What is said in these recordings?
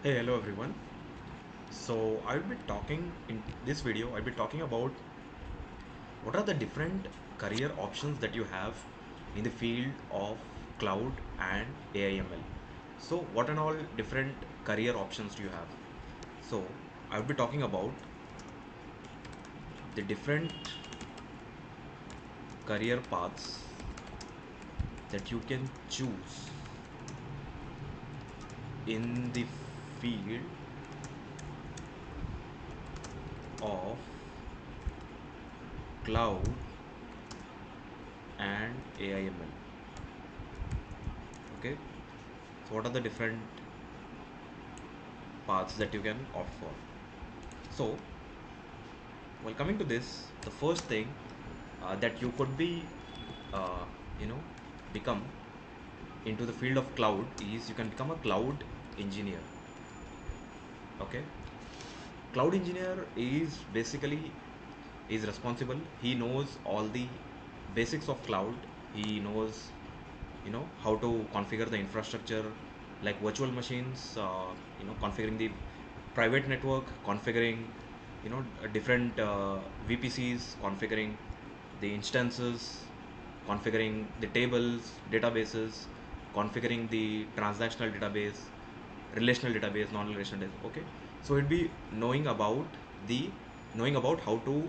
Hey, hello everyone. So I'll be talking in this video. I'll be talking about what are the different career options that you have in the field of cloud and AI/ML. So what and all different career options do you have? So I'll be talking about the different career paths that you can choose in the field of cloud and AI/ML. Okay, so what are the different paths that you can opt for? So while coming to this, the first thing that you could be uh, you know become into the field of cloud is you can become a cloud engineer. Okay, cloud engineer is basically is responsible. He knows all the basics of cloud. He knows how to configure the infrastructure like virtual machines, configuring the private network, configuring different VPCs, configuring the instances, configuring the tables, databases, configuring the transactional database, relational database, non-relational database. Okay, so it'd be the knowing about how to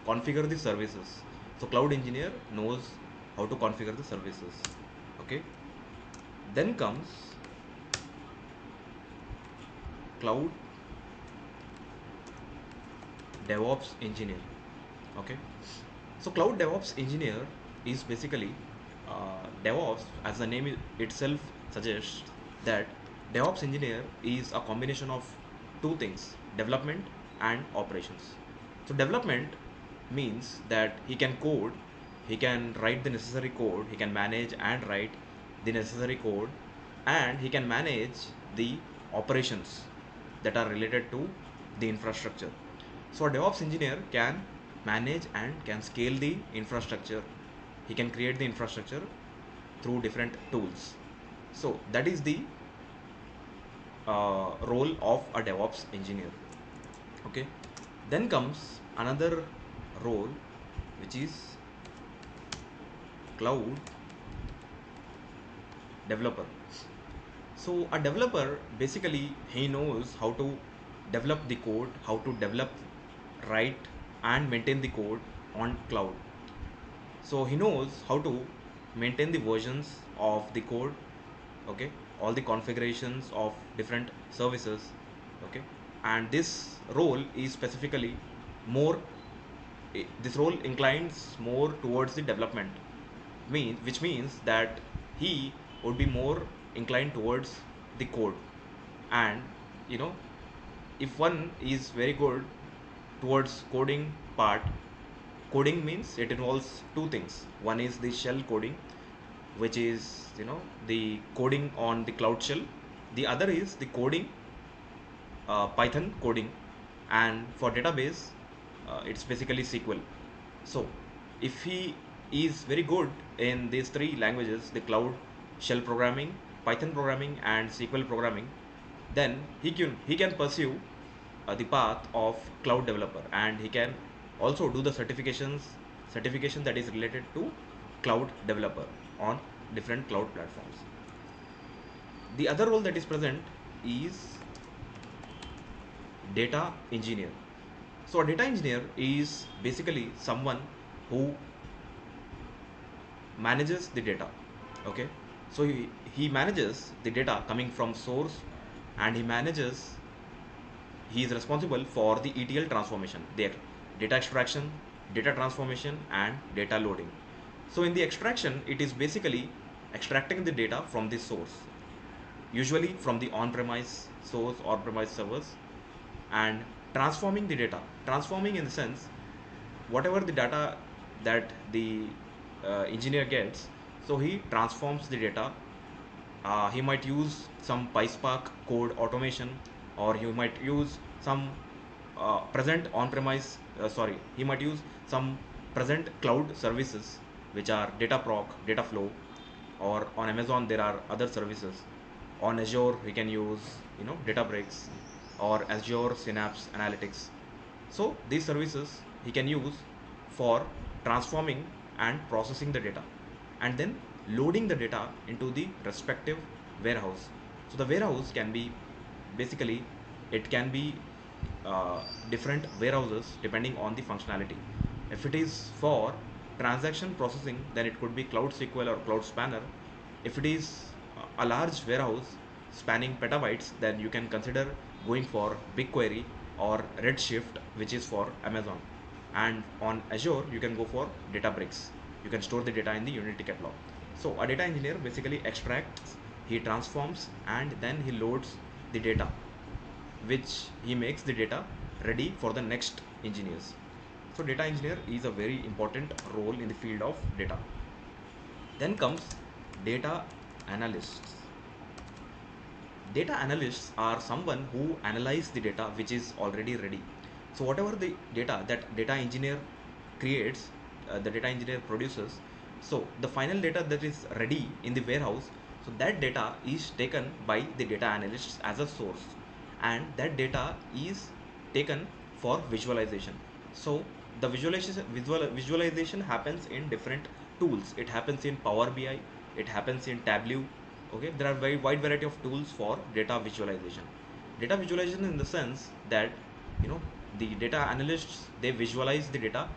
configure the services. So cloud engineer knows how to configure the services. Okay, then comes cloud DevOps engineer. Okay, so cloud DevOps engineer is basically DevOps, as the name itself suggests, that DevOps engineer is a combination of two things: development and operations. So development means that he can code, he can write the necessary code, he can manage and write the necessary code, and he can manage the operations that are related to the infrastructure. So a DevOps engineer can manage and can scale the infrastructure. He can create the infrastructure through different tools. So that is the role of a DevOps engineer. Okay, then comes another role, which is cloud developer. So a developer basically he knows how to develop the code, how to develop, write and maintain the code on cloud. So he knows how to maintain the versions of the code. Okay, all the configurations of different services. Okay, and this role is specifically more this role inclines more towards the development, which means that he would be more inclined towards the code. And you know if one is very good towards coding part, coding means it involves two things. One is the shell coding, which is the coding on the cloud shell. The other is the coding, Python coding, and for database it's basically SQL. So if he is very good in these three languages, the cloud shell programming, Python programming and SQL programming, then he can pursue the path of cloud developer, and he can also do the certification that is related to cloud developer on different cloud platforms. The other role that is present is data engineer. So a data engineer is basically someone who manages the data. Okay, so he manages the data coming from source, and he is responsible for the ETL transformation, the data extraction, data transformation and data loading. So in the extraction, it is basically extracting the data from the source, usually from the on-premise source or premise servers, and transforming the data. Transforming in the sense, whatever the data that the engineer gets, so he transforms the data. He might use some PySpark code automation, or he might use some present on-premise. He might use some present cloud services, which are Dataproc, Dataflow, or on Amazon there are other services. On Azure, we can use, Databricks or Azure Synapse Analytics. So these services he can use for transforming and processing the data, and then loading the data into the respective warehouse. So the warehouse can be, basically, it can be different warehouses depending on the functionality. If it is for transaction processing, then it could be Cloud SQL or Cloud Spanner. If it is a large warehouse spanning petabytes, then you can consider going for BigQuery or Redshift, which is for Amazon. And on Azure, you can go for Databricks. You can store the data in the Unity catalog. So a data engineer basically extracts, he transforms, and then he loads the data, which he makes the data ready for the next engineers. So data engineer is a very important role in the field of data. Then comes data analysts. Data analysts are someone who analyze the data which is already ready. So whatever the data that data engineer creates, the data engineer produces, so the final data that is ready in the warehouse, so that data is taken by the data analysts as a source, and that data is taken for visualization. So the visualization happens in different tools. It happens in Power BI, it happens in Tableau. Okay, there are very wide variety of tools for data visualization. Data visualization in the sense that, the data analysts, they visualize the data,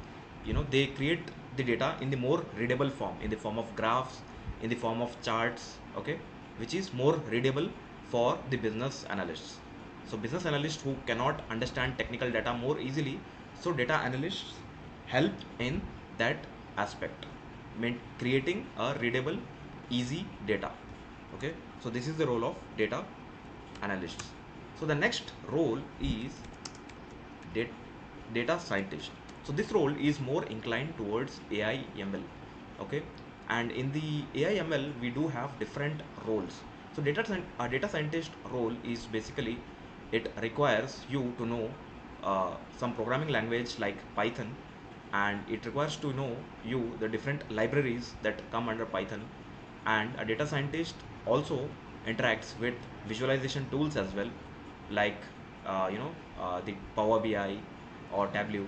they create the data in the more readable form, in the form of graphs, in the form of charts, okay, which is more readable for the business analysts. So business analysts who cannot understand technical data more easily, so data analysts help in that aspect, creating a readable, easy data. Okay, so this is the role of data analysts. So the next role is data scientist. So this role is more inclined towards AI ML. Okay, and in the AI ML we do have different roles. So data scientist role is basically, it requires you to know some programming language like Python, and it requires to know you the different libraries that come under Python. And a data scientist also interacts with visualization tools as well, like the Power BI or Tableau.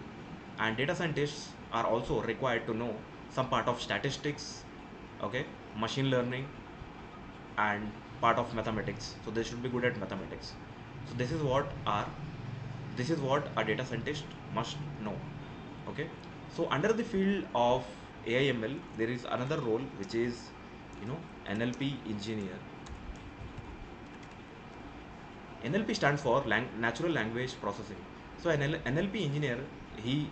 And data scientists are also required to know some part of statistics, okay, machine learning, and part of mathematics. So they should be good at mathematics. So this is what a data scientist must know. Okay, so under the field of AI ML, there is another role which is, NLP engineer. NLP stands for natural language processing. So an NLP engineer, he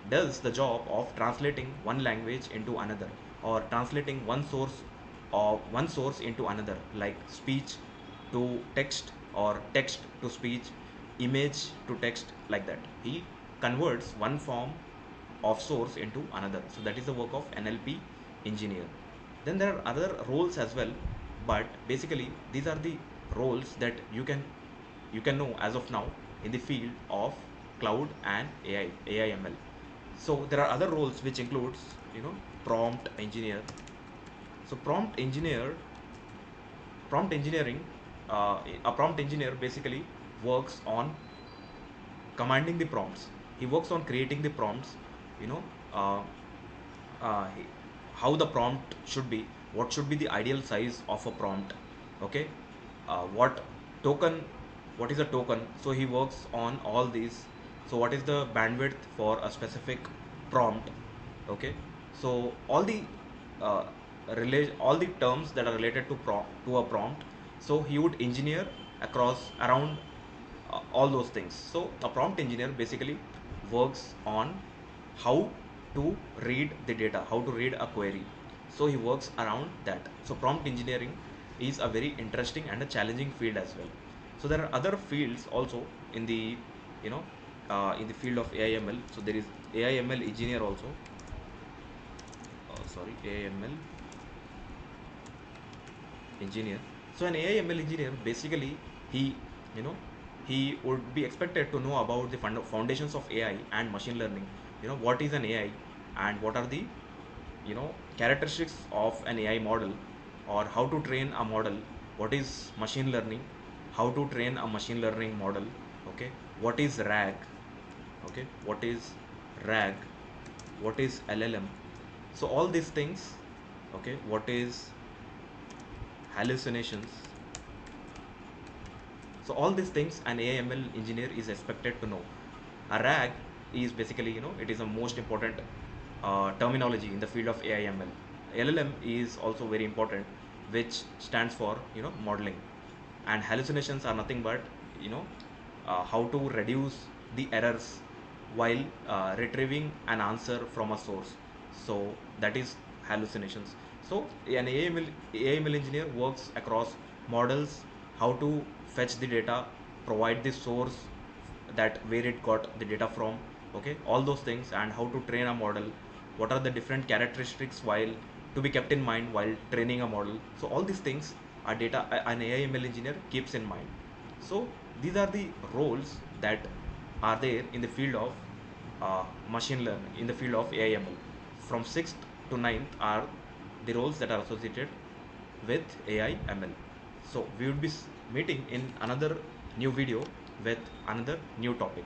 does the job of translating one language into another, or translating one source into another, like speech to text, or text to speech, image to text, like that. He converts one form of source into another. So that is the work of NLP engineer. Then there are other roles as well, but basically these are the roles that you can know as of now in the field of cloud and AI ML. So there are other roles which includes, prompt engineer. So prompt engineering, a prompt engineer basically works on commanding the prompts. He works on creating the prompts, you know, uh, uh, how the prompt should be, what should be the ideal size of a prompt, okay, what token, what is a token. So he works on all these. So what is the bandwidth for a specific prompt, okay. So all the uh, all the terms that are related to a prompt, so he would engineer across around all those things. So a prompt engineer basically works on how to read the data, how to read a query. So he works around that. So prompt engineering is a very interesting and a challenging field as well. So there are other fields also in the, in the field of AIML. So there is AIML engineer also. AIML engineer. So an AIML engineer basically, he, he would be expected to know about the foundations of AI and machine learning. What is an AI, and what are the, characteristics of an AI model, or how to train a model, what is machine learning, how to train a machine learning model, okay, what is RAG, okay, what is RAG, what is LLM. So all these things, okay, what is hallucinations. So all these things an AI/ML engineer is expected to know. A RAG is basically, it is the most important terminology in the field of AI/ML. LLM is also very important, which stands for, modeling. And hallucinations are nothing but, how to reduce the errors while retrieving an answer from a source. So that is hallucinations. So an AI/ML engineer works across models, how to fetch the data, provide the source, that where it got the data from, okay, all those things, and how to train a model, what are the different characteristics while to be kept in mind while training a model. So all these things are data an AI/ML engineer keeps in mind. So these are the roles that are there in the field of machine learning, in the field of AI/ML. From 6th to 9th are the roles that are associated with AI/ML. So we will be meeting in another new video with another new topic.